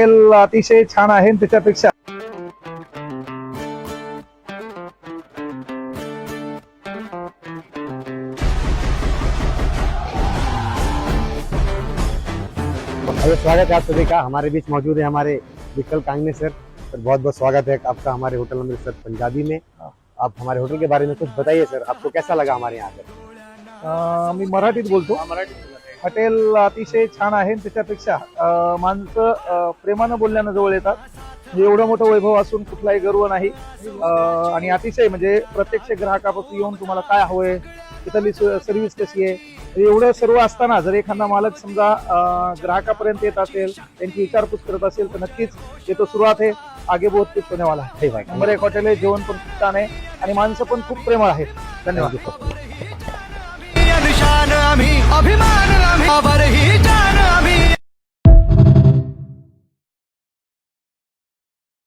अतिशय छान आहे आणि त्याच्यापेक्षा स्वागत है आप सभी का। हमारे बीच मौजूद है हमारे विकल कांगने सर। बहुत बहुत स्वागत है आपका हमारे होटल अमृतसर पंजाबी में। आप हमारे होटल के बारे में कुछ बताइए सर, आपको कैसा लगा हमारे यहाँ पर? मी मराठीत बोलतो। हॉटेल अतिशय छान आहे आणि त्याच्यापेक्षा माणसं प्रेमानं बोलण्यानं जवळ येतात। म्हणजे एवढं मोठं वैभव असून कुठलाही गर्व नाही आणि अतिशय म्हणजे प्रत्यक्ष ग्राहकापासून येऊन तुम्हाला काय हवंय, तिथली सर्व्हिस कशी आहे, एवढं सर्व असताना जर एखादा मालक समजा ग्राहकापर्यंत येत असेल, त्यांची विचारपूस करत असेल तर नक्कीच ये तो सुरुवात आहे, आगे बहुत कुछ होने वाला है। नंबर एक हॉटेल आहे, जेवण पण खूप छान आहे आणि माणसं पण खूप प्रेमळ आहेत। धन्यवाद। अभिमान